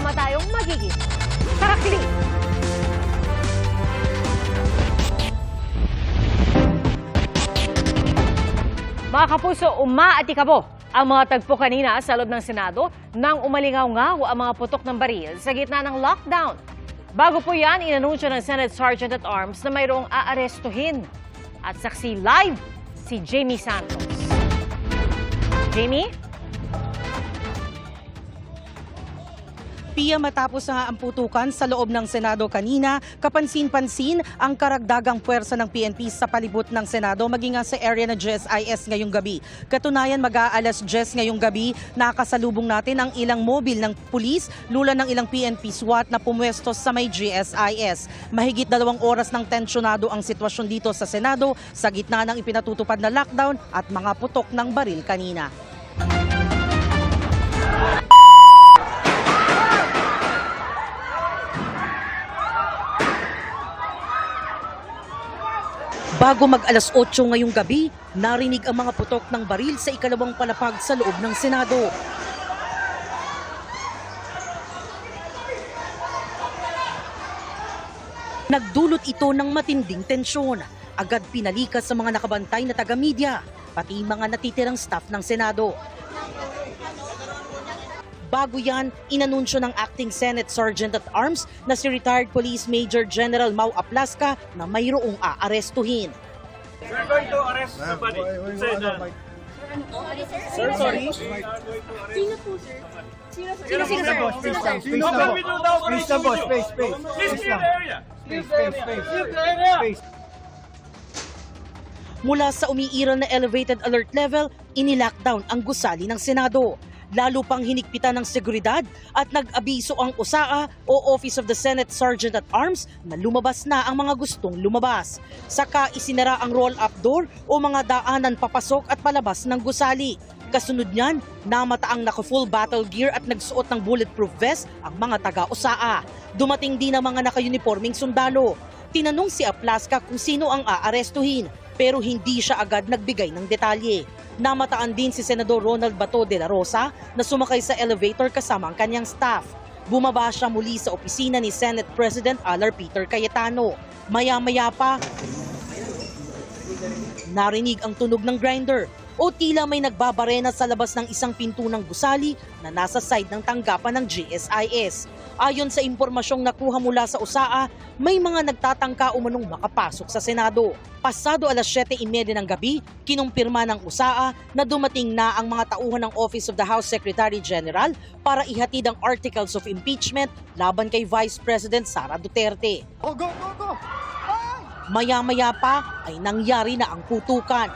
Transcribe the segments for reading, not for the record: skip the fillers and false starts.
sama tayong magiging sarakli. Mga kapuso, umaatikabo ang mga tagpo kanina sa loob ng Senado nang umalingaw-ngaw ang mga putok ng baril sa gitna ng lockdown. Bago po yan, inanunsyo ng Senate Sergeant-at-Arms na mayroong aarestuhin. At saksi live, si Jamie Santos. Jamie? Pia, matapos nga ang putukan sa loob ng Senado kanina, kapansin-pansin ang karagdagang puwersa ng PNP sa palibot ng Senado maging nga sa area ng GSIS ngayong gabi. Katunayan, mag-aalas 10 ngayong gabi, nakasalubong natin ang ilang mobil ng pulis, lula ng ilang PNP SWAT na pumwesto sa may GSIS. Mahigit 2 oras ng tensyonado ang sitwasyon dito sa Senado sa gitna ng ipinatutupad na lockdown at mga putok ng baril kanina. Bago mag-alas 8 ngayong gabi, narinig ang mga putok ng baril sa ikalawang palapag sa loob ng Senado. Nagdulot ito ng matinding tensyon. Agad pinalikas sa mga nakabantay na taga-media, pati mga natitirang staff ng Senado. Bago yan, inanunsyo ng Acting Senate Sergeant-at-Arms na si retired Police Major General Mau Aplasca na mayroong aarestuhin. We're going to arrest somebody. Sir, sorry. Sino po, sir? Sino, Please, boss. Space. Please clear the area. Space. Mula sa umiiral na elevated alert level, inilockdown ang gusali ng Senado. Lalo pang hinigpitan ng seguridad at nag-abiso ang USAA o Office of the Senate Sergeant-at-Arms na lumabas na ang mga gustong lumabas. Saka isinara ang roll-up door o mga daanan papasok at palabas ng gusali. Kasunod niyan, namataang naka-full battle gear at nagsuot ng bulletproof vest ang mga taga-USAA. Dumating din ang mga naka-uniforming sundalo. Tinanong si Aplasca kung sino ang aarestuhin, pero hindi siya agad nagbigay ng detalye. Namataan din si Senador Ronald Bato de la Rosa na sumakay sa elevator kasama ang kanyang staff. Bumaba siya muli sa opisina ni Senate President Alar Peter Cayetano. Maya-maya pa, narinig ang tunog ng grinder o tila may nagbabarena sa labas ng isang pinto ng gusali na nasa side ng tanggapan ng GSIS. Ayon sa impormasyong nakuha mula sa USAA, may mga nagtatangka umanong makapasok sa Senado. Pasado alas 7:30 ng gabi, kinumpirma ng USAA na dumating na ang mga tauhan ng Office of the House Secretary General para ihatid ang articles of impeachment laban kay Vice President Sara Duterte. Go! Maya-maya pa ay nangyari na ang putukan.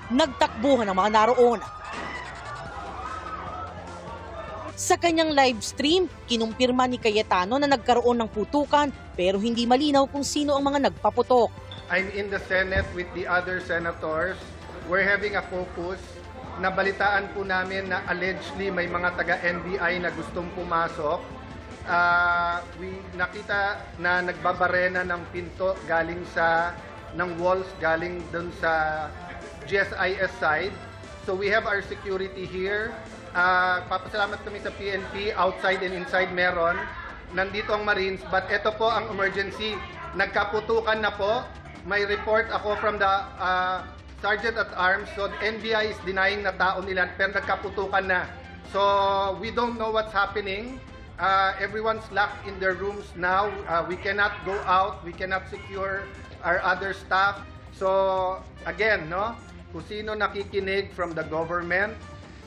Nagtakbuhan ang mga naroon. Sa kanyang live stream, kinumpirma ni Cayetano na nagkaroon ng putukan pero hindi malinaw kung sino ang mga nagpaputok. I'm in the Senate with the other senators. We're having a caucus. Nabalitaan po namin na allegedly may mga taga-NBI na gustong pumasok. Nakita na nagbabarena ng pinto galing ng walls galing dun sa GSIS side. So we have our security here. Papasalamat kami sa PNP, outside and inside meron. Nandito ang Marines, but ito po ang emergency. Nagkaputukan na po. May report ako from the Sergeant-at-Arms. So the NBI is denying na tao nila, pero nagkaputukan na. So we don't know what's happening. Everyone's locked in their rooms now. We cannot go out. We cannot secure our other staff. So again, kung sino nakikinig from the government,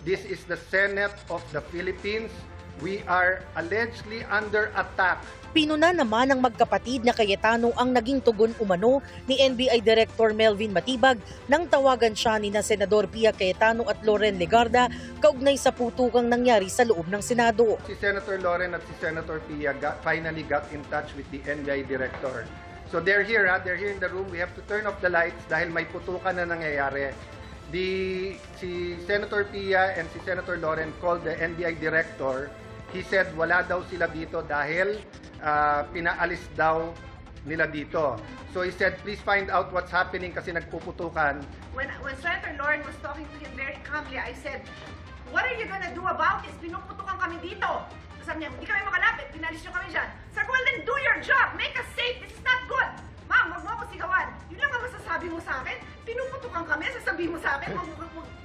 this is the Senate of the Philippines. We are allegedly under attack. Pinuna naman ng magkapatid na Cayetano ang naging tugon umano ni NBI Director Melvin Matibag nang tawagan siya ni na Senador Pia Cayetano at Loren Legarda kaugnay sa putukang nangyari sa loob ng Senado. Si Senator Loren at si Senator Pia finally got in touch with the NBI Director. So they're here in the room. We have to turn off the lights dahil may putukan na nangyayari. Si Senator Pia and si Senator Loren called the NBI Director. He said wala daw sila dito dahil pinaalis daw nila dito. So he said, please find out what's happening kasi nagpuputukan. When Senator Lauren was talking to him very calmly, I said, what are you gonna do about this? Pinuputukan kami dito. Sabi niya, hindi kami makalapit, pinalis niyo kami dyan. Sabi ko, well then do your job, make us safe, this is not good. Ma'am, wag mo ako sigawan. Yun lang ang masasabi mo sa akin. Pinuputukan kami, sasabihin mo sa akin,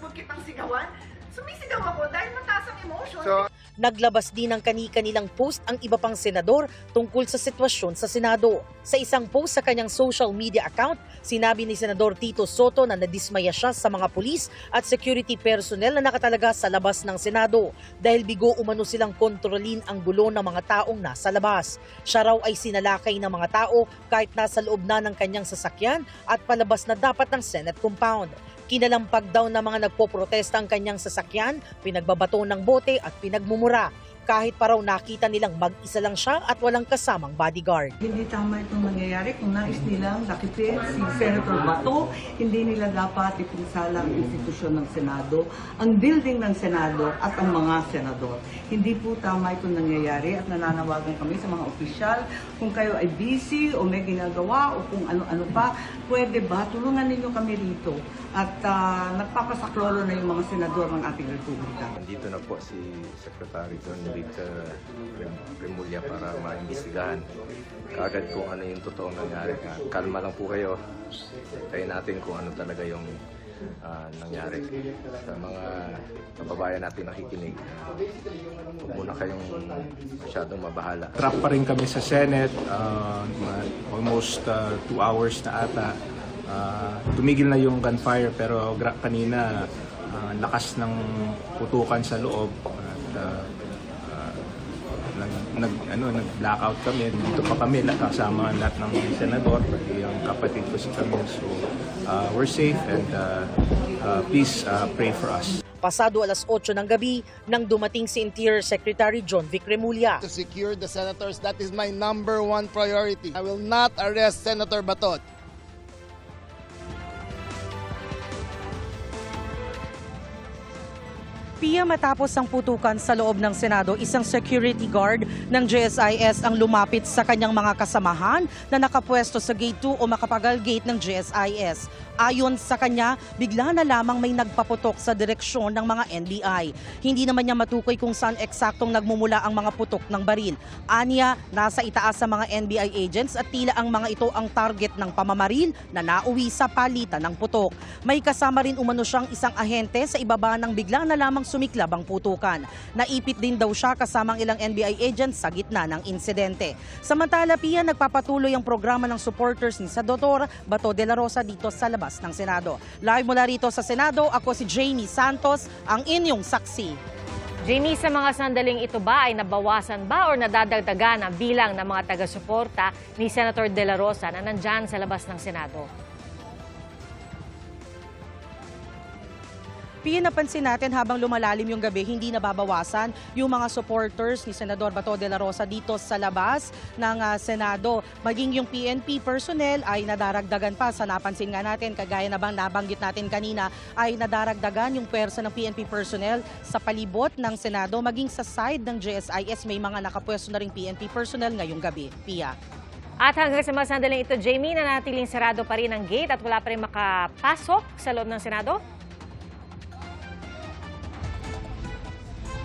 wag kitang sigawan. Sumisigaw ako dahil mataas ang emotion. So, Naglabas din ng kani-kanilang post ang iba pang senador tungkol sa sitwasyon sa Senado. Sa isang post sa kanyang social media account, sinabi ni Senador Tito Soto na nadismaya siya sa mga pulis at security personnel na nakatalaga sa labas ng Senado dahil bigo umano silang kontrolin ang gulo ng mga taong nasa labas. Siya raw ay sinalakay ng mga tao kahit nasa loob na ng kanyang sasakyan at palabas na dapat ng Senate compound. Kinalampag daw ng mga nagpoprotesta ang kanyang sasakyan, pinagbabato ng bote at pinagmumura. Kahit pa raw nakita nilang mag-isa lang siya at walang kasamang bodyguard. Hindi tama itong nangyayari kung nais nilang nakipin si Senator Bato, hindi nila dapat ipinsala ang institusyon ng Senado, ang building ng Senado at ang mga senador. Hindi po tama itong nangyayari at nananawagan kami sa mga opisyal kung kayo ay busy o may ginagawa o kung ano-ano pa, pwede ba tulungan ninyo kami rito at nagpapasaklolo na yung mga senador ng ating republika. Nandito na po si Secretary John Vic Remulla para maimbestigahan kaagad kung ano yung totoong nangyari. Kalma lang po kayo. Tayo natin kung ano talaga yung nangyari. Sa mga kababayan natin nakikinig, huwag muna kayong masyadong mabahala. Trap pa rin kami sa Senate, almost 2 hours na ata. Tumigil na yung gunfire pero kanina lakas ng putukan sa loob at nag-blackout kami. Dito pa kami kasama lahat ng senador, pati yung kapatid ko si Camille. So we're safe and please pray for us. Pasado alas 8 ng gabi nang dumating si Interior Secretary John Vic Remulla. To secure the senators, that is my number one priority. I will not arrest Senator Bato. Pia, matapos ang putukan sa loob ng Senado, isang security guard ng GSIS ang lumapit sa kanyang mga kasamahan na nakapwesto sa Gate 2 o Makapagal Gate ng GSIS. Ayon sa kanya, bigla na lamang may nagpaputok sa direksyon ng mga NBI. Hindi naman niya matukoy kung saan eksaktong nagmumula ang mga putok ng baril. Aniya, nasa itaas sa mga NBI agents at tila ang mga ito ang target ng pamamaril na nauwi sa palitan ng putok. May kasama rin umano siyang isang ahente sa ibaba ng bigla na lamang sumiklab ang putukan. Naipit din daw siya kasamang ilang NBI agents sa gitna ng insidente. Samantala, Pia, nagpapatuloy ang programa ng supporters ni Senator Bato de la Rosa dito sa labas ng Senado. Live mula rito sa Senado, ako si Jamie Santos, ang inyong saksi. Jamie, sa mga sandaling ito ba ay nabawasan ba o nadadagdagan ang bilang ng mga taga-suporta ni Senator de la Rosa na nandyan sa labas ng Senado? Pinapansin natin habang lumalalim yung gabi, hindi nababawasan yung mga supporters ni Senador Bato de la Rosa dito sa labas ng Senado. Maging yung PNP personnel ay nadaragdagan pa. Sa napansin nga natin, kagaya na bang nabanggit natin kanina, ay nadaragdagan yung pwersa ng PNP personnel sa palibot ng Senado. Maging sa side ng GSIS, may mga nakapwesto na ring PNP personnel ngayong gabi. Pia. At hanggang sa mga sandaling ito, Jamie, nanatiling sarado pa rin ang gate at wala pa rin makapasok sa loob ng Senado?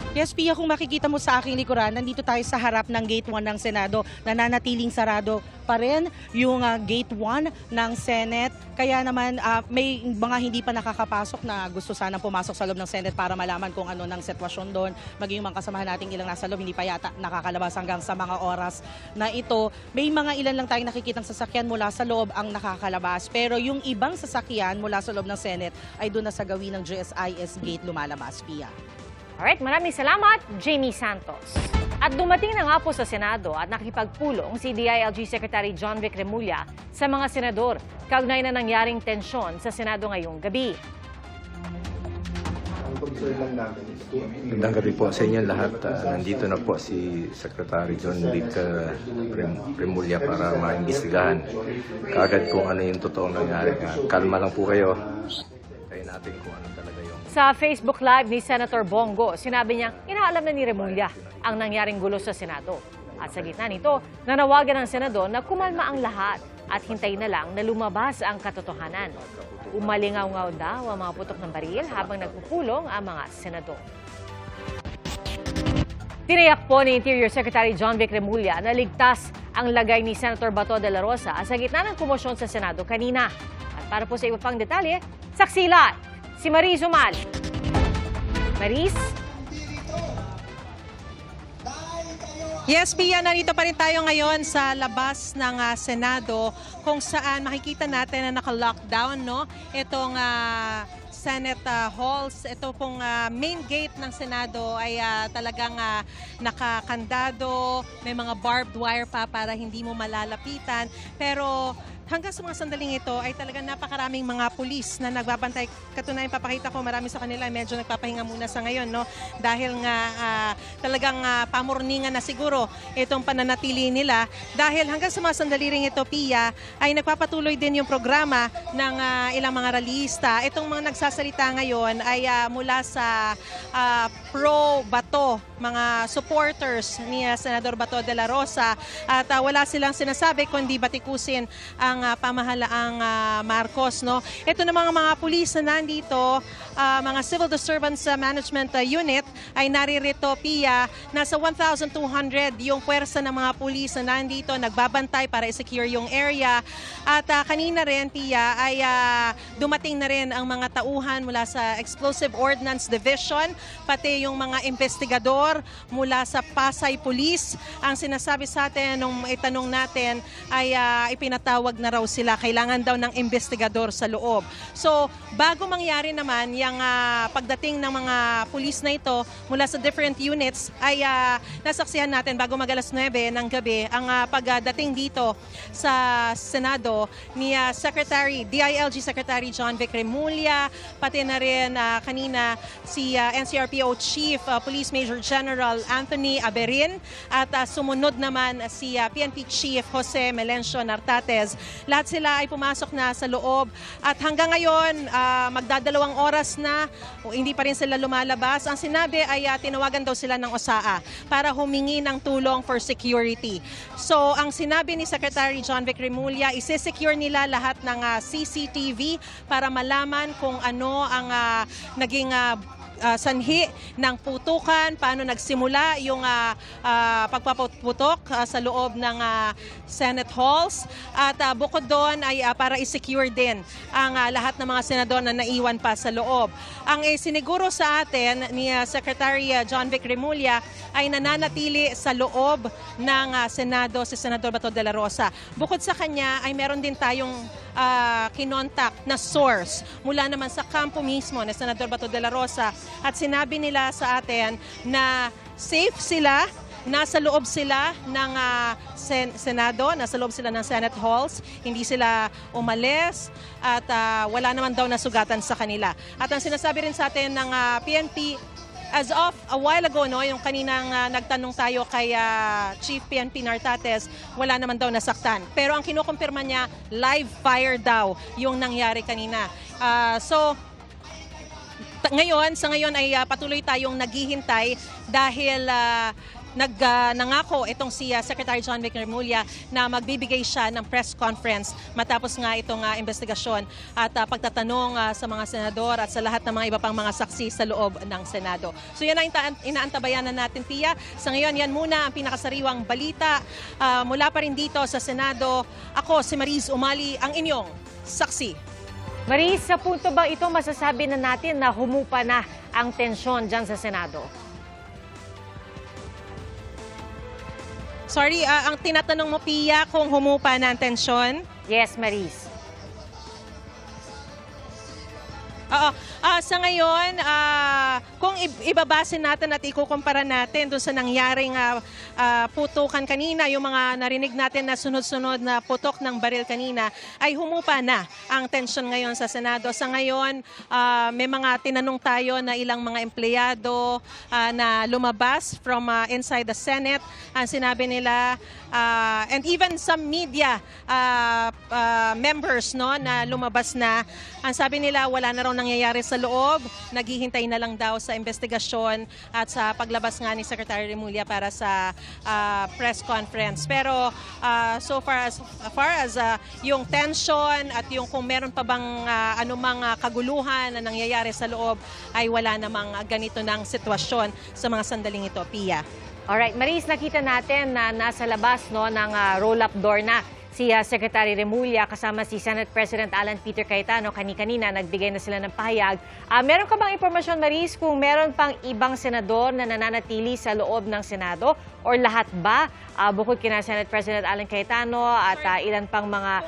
Yes, Pia, kung makikita mo sa aking likuran, nandito tayo sa harap ng Gate 1 ng Senado. Nananatiling sarado pa rin yung Gate 1 ng Senate. Kaya naman may mga hindi pa nakakapasok na gusto sanang pumasok sa loob ng Senate para malaman kung ano ng sitwasyon doon. Maging mga kasamahan nating ilang nasa loob, hindi pa yata nakakalabas hanggang sa mga oras na ito. May mga ilan lang tayong nakikitang sasakyan mula sa loob ang nakakalabas. Pero yung ibang sasakyan mula sa loob ng Senate ay doon na sa gawin ng GSIS Gate lumalabas, Pia. Alright, maraming salamat, Jamie Santos. At dumating na nga po sa Senado at nakipagpulong si DILG Secretary John Vic Remulla sa mga senador kaugnay na nangyaring tensyon sa Senado ngayong gabi. Magandang gabi po sa inyo lahat. Nandito na po si Secretary John Vic Remulla para maimbestigahan kaagad kung ano yung totoong nangyari. Kalma lang po kayo. Tayo natin kung ano talaga yung... Sa Facebook Live ni Senator Bongo, sinabi niya inaalam na ni Remulla ang nangyaring gulo sa Senado. At sa gitna nito, nanawagan ng senador na kumalma ang lahat at hintay na lang na lumabas ang katotohanan. Umalingaw-ngaw daw ang mga putok ng baril habang nagpupulong ang mga senador. Tiniyak po ni Interior Secretary John Vic Remulla na ligtas ang lagay ni Senator Bato de la Rosa sa gitna ng komosyon sa Senado kanina. At para po sa iba pang detalye, saksi live si Maris Umal. Maris? Yes, Pia, narito pa rin tayo ngayon sa labas ng Senado kung saan makikita natin na naka-lockdown, no? Itong Senate halls, ito pong main gate ng Senado ay talagang nakakandado, may mga barbed wire pa para hindi mo malalapitan. Pero hanggang sa mga sandaling ito ay talagang napakaraming mga pulis na nagbabantay. Katunayan, papakita ko, marami sa kanila medyo nagpapahinga muna sa ngayon, no? Dahil nga talagang pamorningan na siguro itong pananatili nila. Dahil hanggang sa mga sandali ring ito, Pia, ay nagpapatuloy din yung programa ng ilang mga rallyista. Itong mga nagsasalita ngayon ay mula sa pro-Bato, mga supporters ni Senador Bato de la Rosa. At wala silang sinasabi kundi batikusin ang pamahalaang Marcos, no? Ito na mga pulis na nandito, mga Civil Disturbance Management Unit ay naririto, Pia. Nasa 1,200 yung puwersa ng mga pulis na nandito, nagbabantay para i-secure yung area. At kanina rin, Pia, ay dumating na rin ang mga tauhan mula sa Explosive Ordnance Division, pati yung mga investigador mula sa Pasay Police. Ang sinasabi sa atin nung itanong natin ay ipinatawag na raw sila. Kailangan daw ng investigador sa loob. So, bago mangyari naman yung pagdating ng mga pulis na ito mula sa different units, ay nasaksihan natin bago mag-alas 9 ng gabi ang pagdating dito sa Senado ni DILG Secretary John Vic Remulla, pati na rin kanina si NCRPO Chief Police Major General Anthony Aberin at sumunod naman si PNP Chief Jose Melencio Nartates. Lahat sila ay pumasok na sa loob at hanggang ngayon magdadalawang oras na hindi pa rin sila lumalabas. Ang sinabi ay tinawagan daw sila ng OSAA para humingi ng tulong for security. So ang sinabi ni Secretary John Vic Remulla, isi-secure nila lahat ng CCTV para malaman kung ano ang naging sanhi ng putukan, paano nagsimula yung pagpaputok sa loob ng Senate halls. At bukod doon ay para i-secure din ang lahat ng mga senador na naiwan pa sa loob. Ang siniguro sa atin ni Secretary John Vic Remulla ay nananatili sa loob ng Senado si Senador Bato de la Rosa. Bukod sa kanya ay meron din tayong kinontak na source mula naman sa kampo mismo ni Senador Bato de la Rosa at sinabi nila sa atin na safe sila, nasa loob sila ng Senado, nasa loob sila ng Senate halls, hindi sila umalis at wala naman daw nasugatan sa kanila. At ang sinasabi rin sa atin ng PNP, as of a while ago, no, yung kaninang nagtanong tayo kay Chief PNP Nartates, wala naman daw nasaktan. Pero ang kinukumpirma niya, live fire daw yung nangyari kanina. Sa ngayon ay patuloy tayong naghihintay dahil nangako itong si Secretary John Vic Remulla na magbibigay siya ng press conference matapos nga itong investigasyon at pagtatanong sa mga senador at sa lahat ng mga iba pang mga saksi sa loob ng Senado. So yan ang inaantabayan na natin, Pia. Sa ngayon, yan muna ang pinakasariwang balita mula pa rin dito sa Senado. Ako si Maris Umali, ang inyong saksi. Maris, sa punto ba ito masasabi na natin na humupa na ang tensyon dyan sa Senado? Sorry, ang tinatanong mo, Pia, kung humupa na ang tensyon? Yes, Maris. Oo. Sa ngayon, kung ibabase natin at ikukumpara natin doon sa nangyaring putukan kanina, yung mga narinig natin na sunod-sunod na putok ng baril kanina, ay humupa na ang tensyon ngayon sa Senado. Sa ngayon, may mga tinanong tayo na ilang mga empleyado na lumabas from inside the Senate. Ang sinabi nila, and even some media members, no, na lumabas na, ang sabi nila wala na raw nangyayari sa loob. Naghihintay na lang daw sa investigasyon at sa paglabas nga ni Secretary Remulla para sa press conference. Pero so far as yung tension at yung kung meron pa bang anumang kaguluhan na nangyayari sa loob ay wala namang ganito ng sitwasyon sa mga sandaling ito, Pia. Alright, Maris, nakita natin na nasa labas ng roll-up door na si Secretary Remulla kasama si Senate President Alan Peter Cayetano. Kanina nagbigay na sila ng pahayag. Meron ka bang impormasyon, Maris, kung meron pang ibang senador na nananatili sa loob ng Senado or lahat ba, bukod kina Senate President Alan Cayetano at ilan pang mga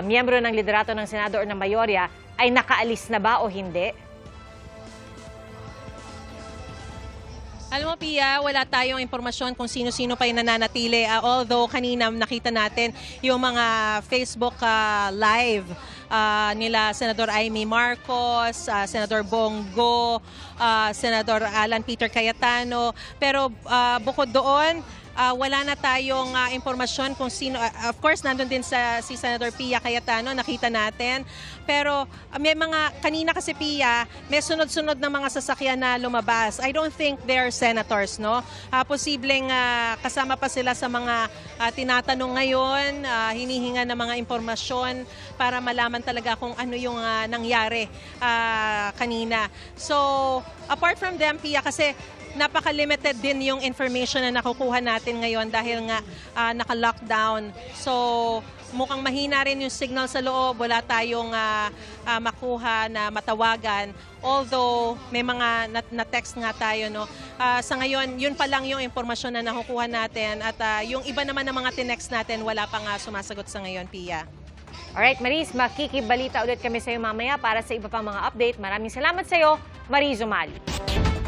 miyembro ng liderato ng Senado or ng mayorya ay nakaalis na ba o hindi? Alam mo, Pia, wala tayong impormasyon kung sino-sino pa yung nananatili. Although kanina nakita natin yung mga Facebook live nila Senador Amy Marcos, Senador Bongo, Senador Alan Peter Cayetano. Pero bukod doon, wala na tayong impormasyon kung sino. Of course, nandun din si Senator Pia Cayetano, nakita natin. Pero may mga, kanina kasi Pia, may sunod-sunod na mga sasakyan na lumabas. I don't think they're senators, no? Posibleng kasama pa sila sa mga tinatanong ngayon, hinihinga ng mga impormasyon para malaman talaga kung ano yung nangyari kanina. So, apart from them, Pia, kasi napaka-limited din yung information na nakukuha natin ngayon dahil nga naka-lockdown. So, mukhang mahina rin yung signal sa loob. Wala tayong makuha na matawagan. Although, may mga na-text nga tayo, no? Sa ngayon, yun pa lang yung impormasyon na nakukuha natin. At yung iba naman ng mga tinext natin, wala pa nga sumasagot sa ngayon, Pia. Alright, Maris, makikibalita ulit kami sa iyo mamaya para sa iba pang mga update. Maraming salamat sa iyo, Maris Umali.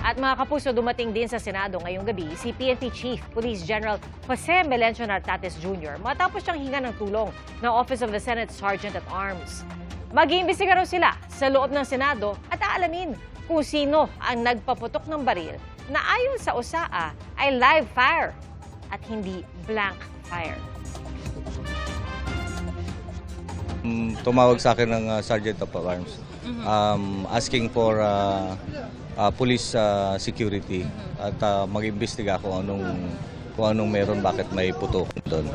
At mga kapuso, dumating din sa Senado ngayong gabi si PNP Chief Police General Jose Melencio Nartates Jr. matapos siyang hinga ng tulong ng Office of the Senate Sergeant at Arms. Mag-iimbestiga raw sila sa loob ng Senado at aalamin kung sino ang nagpaputok ng baril na ayon sa USAA ay live fire at hindi blank fire. Tumawag sa akin ng Sergeant of Arms asking for police security at mag-imbestiga kung anong meron, bakit may putok doon.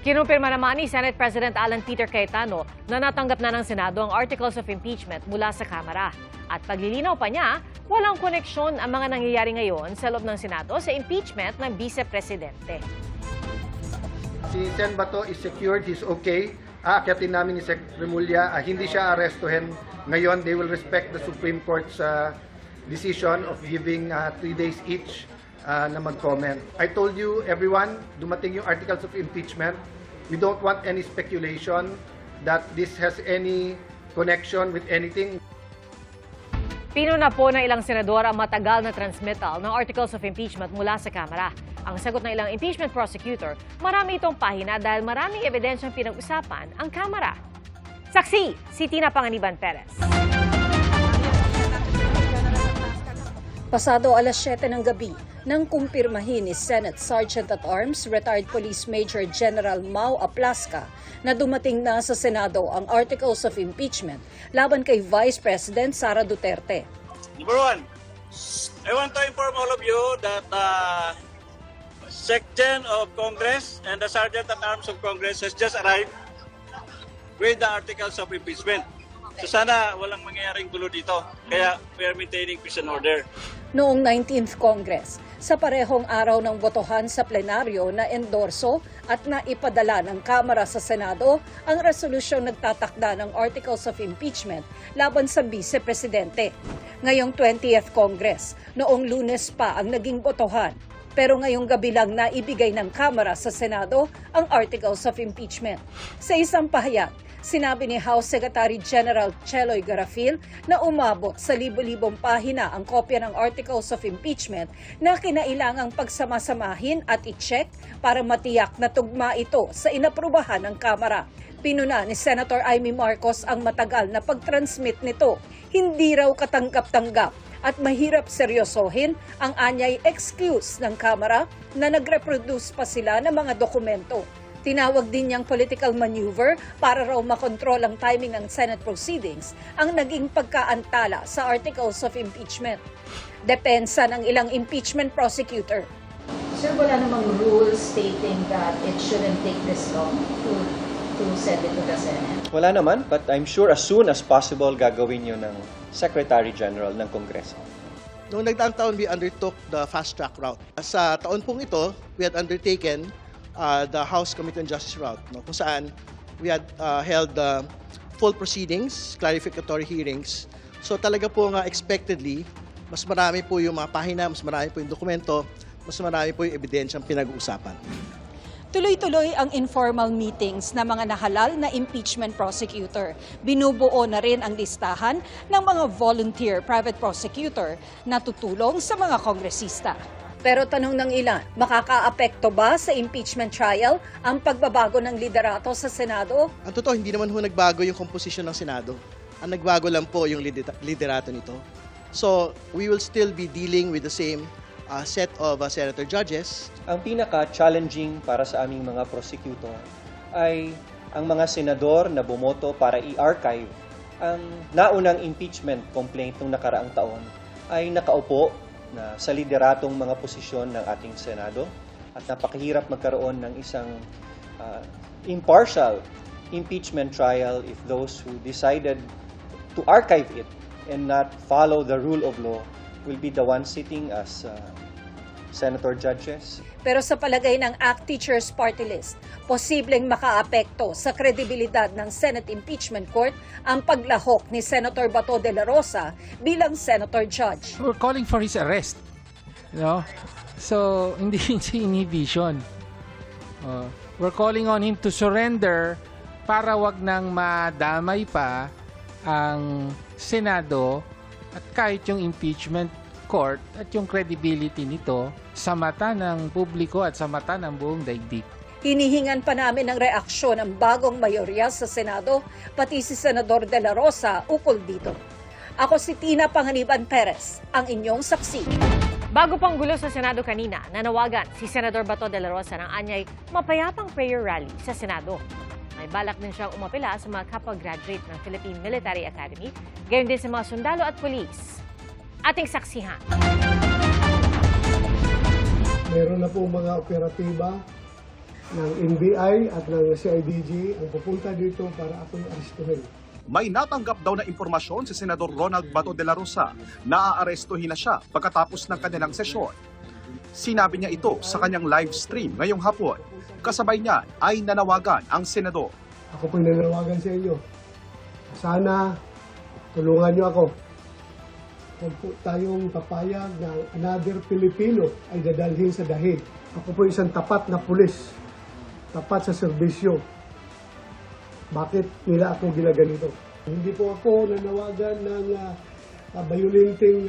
Kinumpirma naman ni Senate President Alan Peter Cayetano na natanggap na ng Senado ang Articles of Impeachment mula sa Kamara. At paglilinaw pa niya, walang koneksyon ang mga nangyayari ngayon sa loob ng Senado sa impeachment ng Vice Presidente. Si Sen Bato is secured, he's okay. Aakyatin namin ni Sec Remulla, hindi siya arestuhin ngayon. They will respect the Supreme Court's decision of giving 3 days each na mag-comment. I told you, everyone, dumating yung articles of impeachment. We don't want any speculation that this has any connection with anything. Pinuna po ng ilang senador ang matagal na transmittal ng Articles of Impeachment mula sa Kamara. Ang sagot ng ilang impeachment prosecutor, marami itong pahina dahil maraming ebidensyang pinag-usapan ang Kamara. Saksi, si Tina Panganiban Perez. Pasado alas 7 ng gabi, nang kumpirmahin ni Senate Sergeant at Arms, Retired Police Major General Mau Aplasca, na dumating na sa Senado ang Articles of Impeachment laban kay Vice President Sara Duterte. Number one, I want to inform all of you that Section of Congress and the Sergeant at Arms of Congress has just arrived with the Articles of Impeachment. So sana walang mangyayaring gulo dito. Kaya we are maintaining peace and order. Noong 19th Congress, sa parehong araw ng botohan sa plenaryo na endorso at naipadala ng Kamara sa Senado ang resolusyong nagtatakda ng Articles of Impeachment laban sa Vice Presidente. Ngayong 20th Congress, noong Lunes pa ang naging botohan. Pero ngayong gabi lang naibigay ng Kamara sa Senado ang Articles of Impeachment. Sa isang pahayag, sinabi ni House Secretary General Cheloy Garafil na umabot sa libo-libong pahina ang kopya ng Articles of Impeachment na kinailangang pagsamasamahin at i-check para matiyak na tugma ito sa inaprubahan ng Kamara. Pinuna ni Senator Amy Marcos ang matagal na pag-transmit nito. Hindi raw katanggap-tanggap at mahirap seryosohin ang anyay excuse ng Kamara na nag-reproduce pa sila ng mga dokumento. Tinawag din niyang political maneuver para raw makontrol ang timing ng Senate proceedings ang naging pagkaantala sa articles of impeachment. Depensa ng ilang impeachment prosecutor. Sir, wala namang rule stating that it shouldn't take this long to send it to the Senate? Wala naman, but I'm sure as soon as possible gagawin yun ng Secretary General ng Kongreso. Noong nagdaang taon, we undertook the fast-track route. Sa taon pong ito, we had undertaken the House Committee on Justice route, no, kung saan we had held full proceedings, clarificatory hearings. So talaga po nga expectedly, mas marami po yung mga pahina, mas marami po yung dokumento, mas marami po yung ebidensyang pinag-uusapan. Tuloy-tuloy ang informal meetings ng mga nahalal na impeachment prosecutor. Binubuo na rin ang listahan ng mga volunteer private prosecutor na tutulong sa mga kongresista. Pero tanong ng ilan, makakaapekto ba sa impeachment trial ang pagbabago ng liderato sa Senado? Ang totoo, hindi naman ho nagbago yung composition ng Senado. Ang nagbago lang po yung liderato nito. So, we will still be dealing with the same set of senator judges. Ang pinaka-challenging para sa aming mga prosecutor ay ang mga senador na bumoto para i-archive ang naunang impeachment complaint ng nakaraang taon ay nakaupo na sa lideratong mga posisyon ng ating Senado at napakahirap magkaroon ng isang impartial impeachment trial if those who decided to archive it and not follow the rule of law will be the ones sitting as senator judges. Pero sa palagay ng ACT Teachers Party List, posibleng makaapekto sa kredibilidad ng Senate Impeachment Court ang paglahok ni Senator Bato de la Rosa bilang Senator Judge. We're calling for his arrest. So, hindi siya inhibition. We're calling on him to surrender para wag nang madamay pa ang Senado at kahit yung impeachment court at yung credibility nito sa mata ng publiko at sa mata ng buong daigdig. Hinihingan pa namin ng reaksyon ng bagong mayorya sa Senado, pati si Senador de la Rosa ukol dito. Ako si Tina Panganiban Perez, ang inyong saksi. Bago pang gulo sa Senado kanina, nanawagan si Senador Bato de la Rosa ng anyay mapayapang prayer rally sa Senado. May balak din siyang umapila sa mga kapwa-graduate ng Philippine Military Academy, gayon din sa mga sundalo at pulis. Ating saksihan. Meron na po mga operatiba ng NBI at ng CIDG ang pupunta dito para ako'y arestuhin. May natanggap daw na impormasyon si Senador Ronald Bato de la Rosa na aarestuhin na siya pagkatapos ng kanilang sesyon. Sinabi niya ito sa kanyang live stream ngayong hapon. Kasabay niya ay nanawagan ang senador. Ako po'y nanawagan sa inyo. Sana tulungan niyo ako. Huwag po tayong papayag na another Pilipino ay dadalhin sa dahig. Ako po isang tapat na pulis, tapat sa serbisyo. Bakit nila ako ginaganito? Hindi po ako nanawagan ng violenting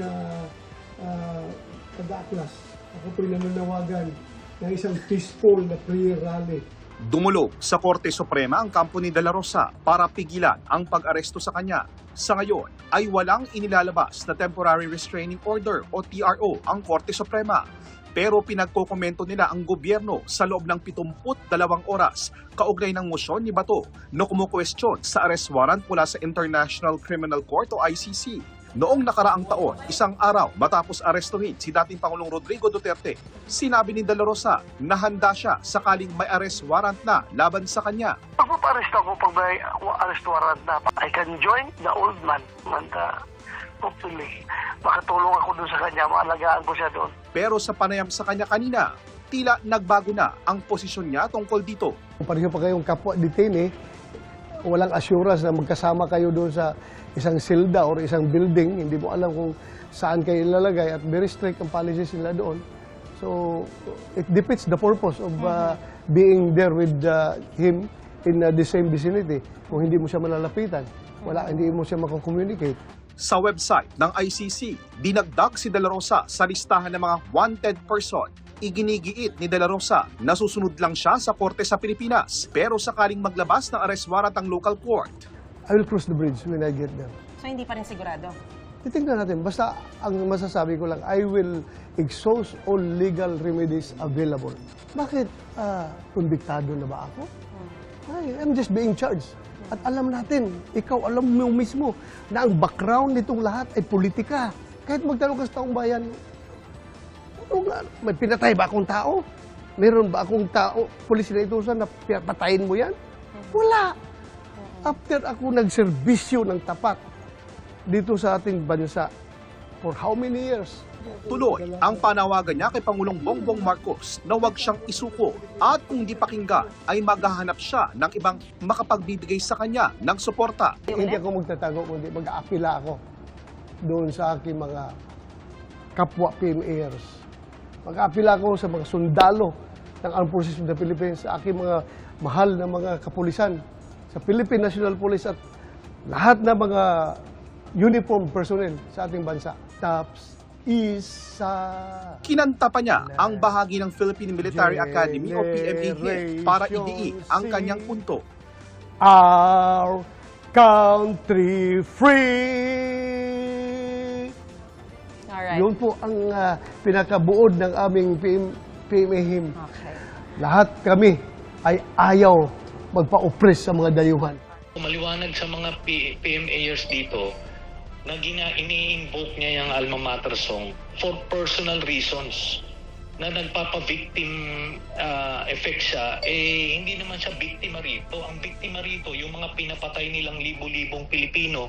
pag-aaklas. Ako po nananawagan ng isang peaceful na prayer rally. Dumulog sa Korte Suprema ang kampo ni De La Rosa para pigilan ang pag-aresto sa kanya. Sa ngayon ay walang inilalabas na Temporary Restraining Order o TRO ang Korte Suprema. Pero pinagkokomento nila ang gobyerno sa loob ng 72 oras kaugnay ng mosyon ni Bato na kumukwestiyon sa arrest warrant mula sa International Criminal Court o ICC. Noong nakaraang taon, isang araw matapos arestuhin si dating Pangulong Rodrigo Duterte, sinabi ni De La Rosa na handa siya sakaling may arrest warrant na laban sa kanya. Pag mapa-arrest ako, pag may arrest warrant na, I can join the old man and hopefully makatulong ako doon sa kanya, maalagaan ko siya doon. Pero sa panayam sa kanya kanina, tila nagbago na ang posisyon niya tungkol dito. Pareho pa kayong kapwa detainee, walang assurance na magkasama kayo doon sa isang silda or isang building, hindi mo alam kung saan kayo ilalagay at very strict ang policies nila doon. So, it defeats the purpose of being there with him in the same vicinity. Kung hindi mo siya malalapitan, hindi mo siya makakommunicate. Sa website ng ICC, dinagdag si De La Rosa sa listahan ng mga wanted person. Iginigiit ni De La Rosa na susunod lang siya sa korte sa Pilipinas, pero sakaling maglabas ng arrest warrant ang local court, I will cross the bridge when I get there. So hindi pa rin sigurado? titingnan natin. Basta ang masasabi ko lang, I will exhaust all legal remedies available. Bakit? Konbiktado na ba ako? I'm just being charged. At alam natin, ikaw alam mo mismo na ang background nitong lahat ay politika. Kahit magtanong ka sa taong bayan, may pinatay ba akong tao? Meron ba akong tao, pulis na itusan na patayin mo yan? Wala. After ako nagserbisyo ng tapat dito sa ating bansa, for how many years? Tuloy ang panawagan niya kay Pangulong Bongbong Marcos na huwag siyang isuko at kung di pakinggan ay maghahanap siya ng ibang makapagbibigay sa kanya ng suporta. Hindi ako magtatago, kundi mag-aapila ako doon sa aking mga kapwa PMAers. Mag-aapila ako sa mga sundalo ng Armed Forces of the Philippines, sa aking mga mahal na mga kapulisan, sa Philippine National Police at lahat na mga uniform personnel sa ating bansa. TAPS, Kinanta pa niya ang bahagi ng Philippine Military Academy o PMA para idiin ang kanyang punto. Our country free! Alright. Yun po ang pinakabuod ng aming PMA hymn. Okay. Lahat kami ay ayaw magpa-oppress sa mga dayuhan. Maliwanag sa mga PMAers dito na ini-invoke niya yung alma mater song for personal reasons. Na nagpapa-victim effect siya, hindi naman siya biktima rito. Ang biktima rito, yung mga pinapatay nilang libo-libong Pilipino.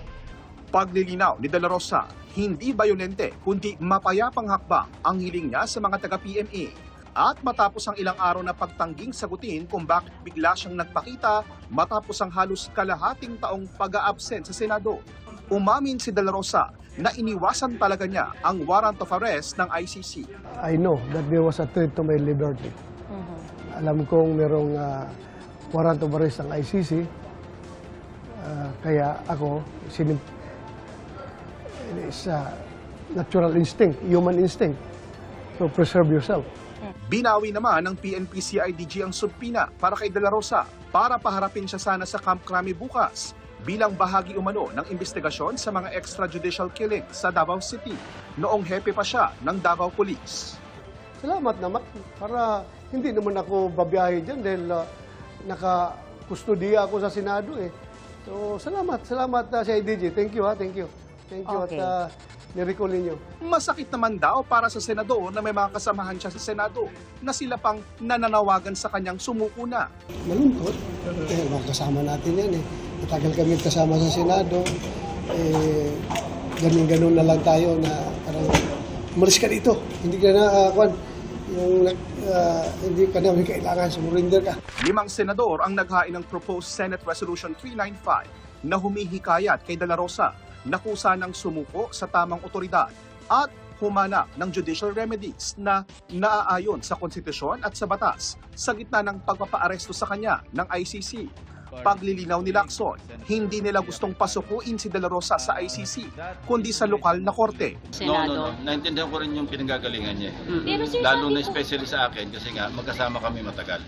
Paglilinaw ni De La Rosa, hindi bayolente kundi mapayapang hakbang ang hiling niya sa mga taga-PMA. At matapos ang ilang araw na pagtangging sagutin kung bakit bigla siyang nagpakita matapos ang halos kalahating taong pag-a-absent sa Senado, umamin si De La Rosa na iniwasan talaga niya ang warrant of arrest ng ICC. I know that there was a threat to my liberty. Alam kong merong warrant of arrest ng ICC. Kaya ako, it is natural instinct, human instinct to preserve yourself. Binawi naman ng PNP-CIDG ang subpina para kay De La Rosa para paharapin siya sana sa Camp Crame bukas bilang bahagi umano ng investigasyon sa mga extrajudicial killing sa Davao City noong hepe pa siya ng Davao Police. Salamat naman para hindi naman ako babiyahe dyan dahil naka-kustudiya ako sa Senado eh. So salamat CIDG. Thank you. Thank you Okay. at nirecall ninyo. Masakit naman daw para sa senador na may mga kasamahan siya sa Senado na sila pang nananawagan sa kanyang sumuko na. Malungkot. Mga kasama natin yan eh. Matagal kami kasama sa Senado. Ganun-ganun na lang tayo na parang umalis ka dito. Hindi ka na, hindi ka namin kailangan, sumurinder ka. 5 senador ang naghain ng proposed Senate Resolution 395 na humihikayat kay De La Rosa na kusa ng sumuko sa tamang otoridad at humanap ng judicial remedies na naaayon sa konstitusyon at sa batas sa gitna ng pagpapaaresto sa kanya ng ICC. Paglilinaw ni Lacson, hindi nila gustong pasukuin si De La Rosa sa ICC, kundi sa lokal na korte. No. Naintindihan ko rin yung pinanggagalingan niya. Lalo na especially sa akin kasi nga magkasama kami matagal.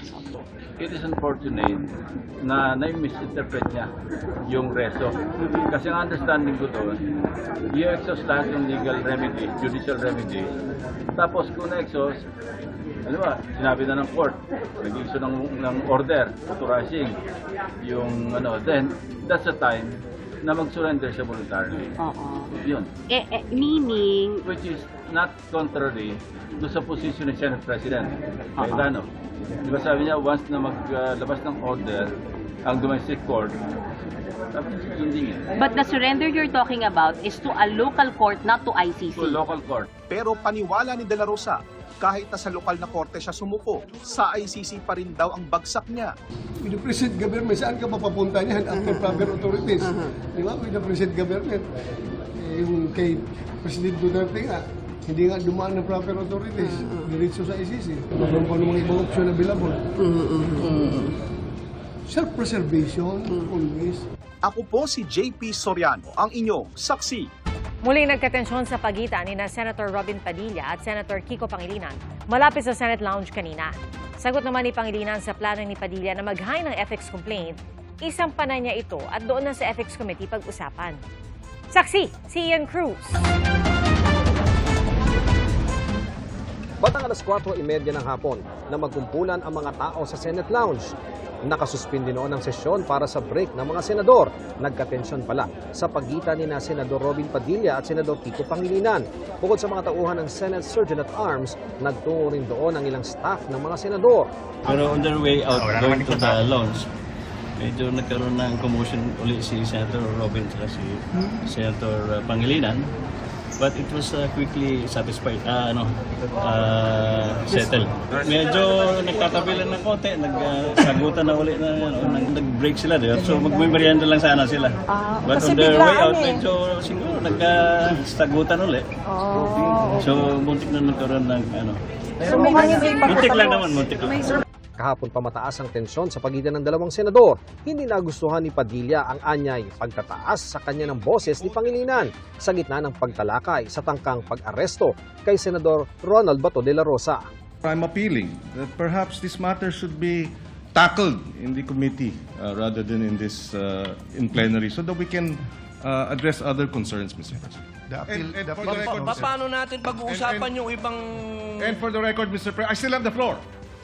It is unfortunate na na-misinterpret niya yung reso. Kasi ang understanding ko doon, i-exhaust lahat yung legal remedy, judicial remedy. Tapos kung na-exhaust, alam ba, sinabi na ng court, nag-issue ng order, authorizing yung then that's the time na mag-surrender siya voluntarily. Yun. Meaning? Which is not contrary to sa position ni Senate President. Cayetano. Di ba sabi niya, once na maglabas ng order ang domestic court, But the surrender you're talking about is to a local court, not to ICC. To local court. Pero paniwala ni De La Rosa, kahit na sa lokal na korte siya sumuko, sa ICC pa rin daw ang bagsak niya. With the present government, saan ka mapapunta niyan after proper authorities? Di ba? With the present government. Yung kay President Duterte nga, hindi nga dumaan ng proper authorities. Diretso sa ICC. Meron pa namang ibang option available. Self-preservation, always. Ako po si JP Soriano, ang inyong saksi. Muling nagkatensyon sa pagitan ni Senator Robin Padilla at Senator Kiko Pangilinan malapit sa Senate Lounge kanina. Sagot naman ni Pangilinan sa plano ni Padilla na mag-hine ng ethics complaint, isampa na niya ito at doon na sa ethics committee pag-usapan. Saksi, si Ian Cruz. Batang alas 4:30 ng hapon na magkumpulan ang mga tao sa Senate Lounge. Nakasuspindi noon ang sesyon para sa break ng mga senador. Nagkatensyon pala sa pagitan ni na Senador Robin Padilla at Senador Kiko Pangilinan. Bukod sa mga tauhan ng Senate Sergeant at Arms, nagtungo rin doon ang ilang staff ng mga senador. Pero on their way out, going to the lounge, medyo nagkaroon ng commotion ulit si Senator Robin at si Senator Pangilinan. But it was quickly satisfied, settled. Medyo nagtatabi lang ng konti, nagsagutan na ulit nag-break sila doon. So magmimerienda lang sana sila. But on their way out, medyo siguro nagsagutan ulit. So muntik na nagkaroon ng muntik lang naman, muntik lang. Kahapon pa mataas ang tensyon sa pagitan ng dalawang senador. Hindi nagustuhan ni Padilla ang anyay pagtataas sa kanya ng boses ni Pangilinan sa gitna ng pagtalakay sa tangkang pag-aresto kay Senador Ronald Bato de la Rosa. I'm appealing that perhaps this matter should be tackled in the committee rather than in this in plenary so that we can address other concerns, Mr. President. Paano natin pag-uusapan yung ibang... And for the record, Mr. President, I still have the floor.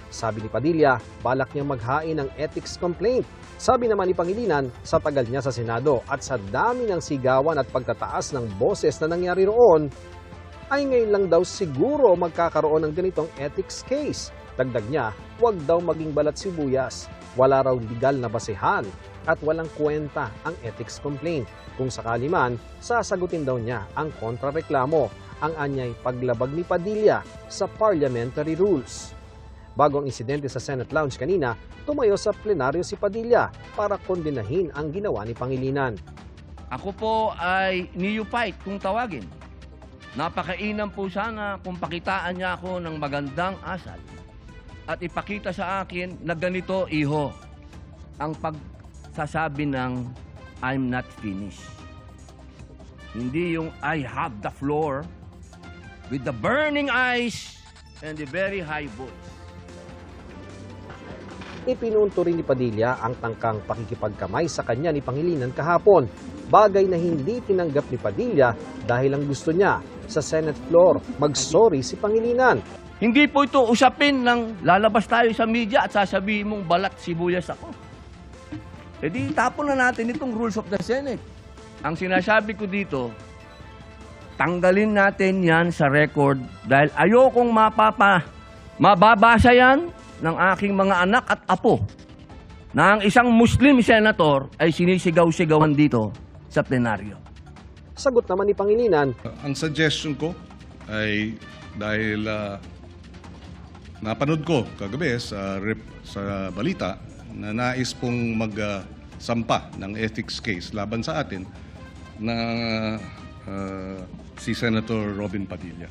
Sabi ni Padilla, balak niya maghain ng ethics complaint. Sabi naman ni Pangilinan, sa tagal niya sa Senado at sa dami ng sigawan at pagtataas ng boses na nangyari roon, ay ngayon lang daw siguro magkakaroon ng ganitong ethics case. Dagdag niya, huwag daw maging balat sibuyas. Wala raw legal na basehan at walang kwenta ang ethics complaint. Kung sakali man, sasagutin daw niya ang kontrareklamo, ang anyay paglabag ni Padilla sa parliamentary rules. Bago ang insidente sa Senate Lounge kanina, tumayo sa plenaryo si Padilla para kondenahin ang ginawa ni Pangilinan. Ako po ay neophyte kung tawagin. Napakainam po sana kung pakitaan niya ako ng magandang asal at ipakita sa akin na ganito, iho, ang pagsasabi ng I'm not finished. Hindi yung I have the floor with the burning eyes and the very high voice. Ipinunto rin ni Padilla ang tangkang pakikipagkamay sa kanya ni Pangilinan kahapon. Bagay na hindi tinanggap ni Padilla dahil ang gusto niya sa Senate floor mag-sorry si Pangilinan. Hindi po ito usapin ng lalabas tayo sa media at sasabihin mong balat sibuyas ako. E di tapon na natin itong rules of the Senate. Ang sinasabi ko dito, tanggalin natin yan sa record dahil ayokong mababasa yan ng aking mga anak at apo na ang isang Muslim senator ay sinisigaw-sigawan dito sa plenaryo. Sagot naman ni Pangilinan, ang suggestion ko ay dahil napanood ko kagabi sa balita na nais pong magsampa ng ethics case laban sa atin na si Senator Robin Padilla.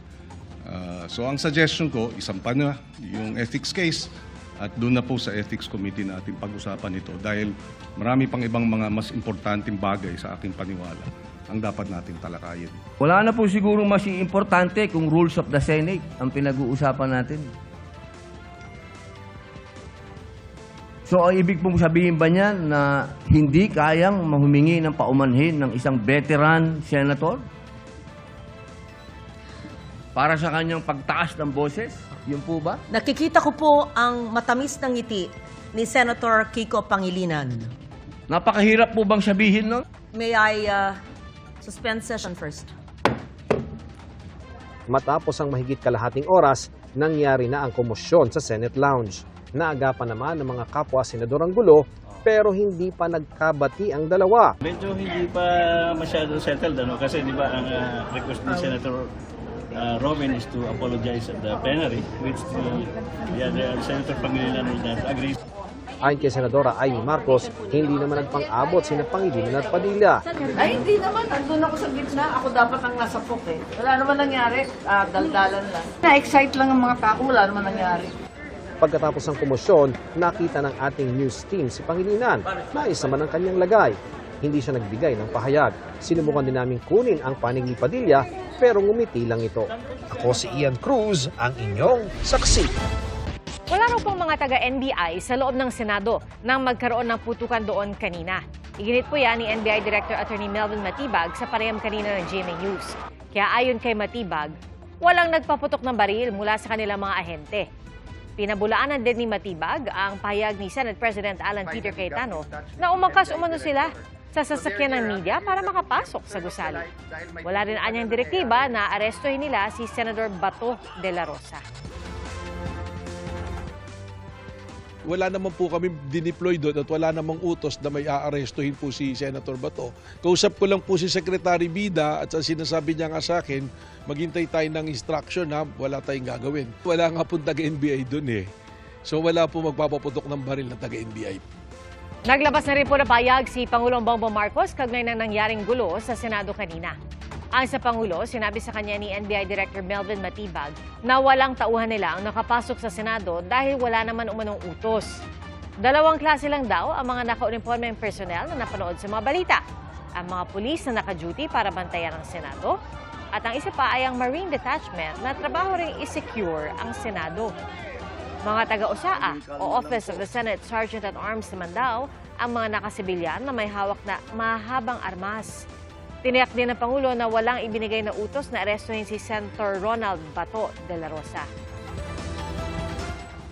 So ang suggestion ko, isampa na yung ethics case at doon na po sa ethics committee na ating pag-usapan ito dahil marami pang ibang mga mas importanteng bagay sa aking paniwala ang dapat nating talakayin. Wala na po siguro mas importante kung rules of the Senate ang pinag-uusapan natin. So ang ibig pong sabihin ba niyan na hindi kayang mahumingi ng paumanhin ng isang veteran senator? Para sa kanyang pagtaas ng boses? Yun po ba? Nakikita ko po ang matamis ng ngiti ni Senator Kiko Pangilinan. Napakahirap po bang sabihin, no? May I suspend session first? matapos ang mahigit kalahating oras, nangyari na ang komosyon sa Senate Lounge. Naagapan naman ng mga kapwa senador ang gulo, pero hindi pa nagkabati ang dalawa. Medyo hindi pa masyado settled, kasi di ba ang request ni Senator Robin is to apologize at the plenary, which the other Senator Pangilinan will not agree. Ayon kay Senadora Amy Marcos, hindi naman nagpang-abot sina Pangilinan at Padilla. Ay, hindi naman. Andun ako sa gitna. Ako dapat ang nasa pok eh. Wala naman nangyari. Daldalan lang. Na-excite lang ang mga tao. Wala naman nangyari. Pagkatapos ng komosyon, nakita ng ating news team si Pangilinan. Nais naman ang kanyang lagay. Hindi siya nagbigay ng pahayag. Sinubukan din namin kunin ang panig ni Padilla, pero ngumiti lang ito. Ako si Ian Cruz, ang inyong saksi. Wala raw pong mga taga-NBI sa loob ng Senado nang magkaroon ng putukan doon kanina. Iginit po yan ni NBI Director Attorney Melvin Matibag sa panayam kanina ng GMA News. Kaya ayon kay Matibag, walang nagpaputok ng baril mula sa kanilang mga ahente. Pinabulaanan din ni Matibag ang pahayag ni Senate President Alan Peter Cayetano na umangkas umano sila sa sasakyan ng media para makapasok sa gusali. Wala rin anyang direktiba na arestuhin nila si Senador Bato de la Rosa. Wala naman po kami dineploy doon at wala namang utos na may aarestuhin po si Senator Bato. Kausap ko lang po si Secretary Bida at sinasabi niya nga sa akin, maghintay tayo ng instruction na wala tayong gagawin. Wala nga po taga-NBI doon eh. So wala po magpapaputok ng baril na taga-NBI. Naglabas na rin po na payag si Pangulong Bongbong Marcos kaugnay ng nangyaring gulo sa Senado kanina. Ang sa Pangulo, sinabi sa kanya ni NBI Director Melvin Matibag na walang tauhan nila ang nakapasok sa Senado dahil wala naman umanong utos. Dalawang klase lang daw ang mga naka-uniformeng personnel na napanood sa mga balita. Ang mga pulis na naka-duty para bantayan ang Senado at ang isa pa ay ang Marine Detachment na trabaho ring i-secure ang Senado. Mga taga-USAA o Office of the Senate Sergeant at Arms naman daw ang mga nakasibilyan na may hawak na mahabang armas. Tiniyak din ng Pangulo na walang ibinigay na utos na arestuhin si Senator Ronald Bato de la Rosa.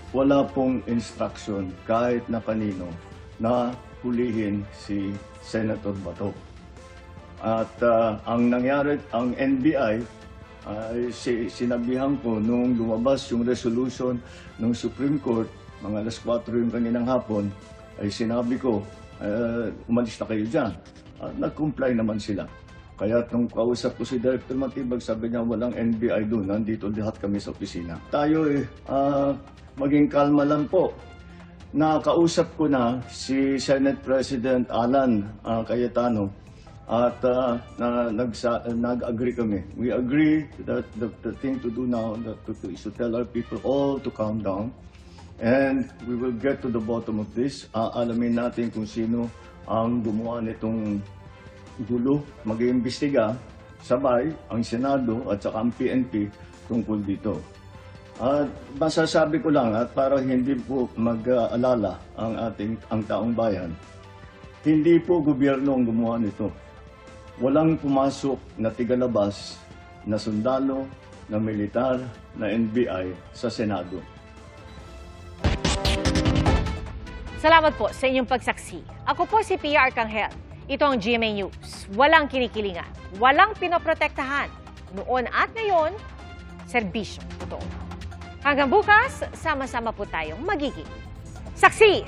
Wala pong instruction kahit na kanino na hulihin si Senator Bato. At ang nangyari, ang NBI, sinabihan ko nung lumabas yung resolution ng Supreme Court, mga alas 4 yung kaninang hapon, ay sinabi ko, umalis na kayo dyan. Nag-comply naman sila. Kaya nung kausap ko si Director Matibag, sabi niya walang NBI doon, nandito lahat kami sa opisina. Tayo maging kalma lang po. Nakausap ko na si Senate President Alan Cayetano at nag-agree kami. We agree that the thing to do now is to tell our people all to calm down and we will get to the bottom of this. Alamin natin kung sino ang gumawa nitong gulo, mag-iimbestiga, sabay ang Senado at saka ang PNP tungkol dito. At masasabi ko lang at para hindi po mag-alala ang taong bayan, hindi po gobyerno ang gumawa nito. Walang pumasok na tigalabas na sundalo, na militar, na NBI sa Senado. Salamat po sa inyong pagsaksi. Ako po si Pia Arcangel. Ito ang GMA News. Walang kinikilingan, walang pinoprotektahan. Noon at ngayon, serbisyong totoo. Hanggang bukas, sama-sama po tayong magiging saksi!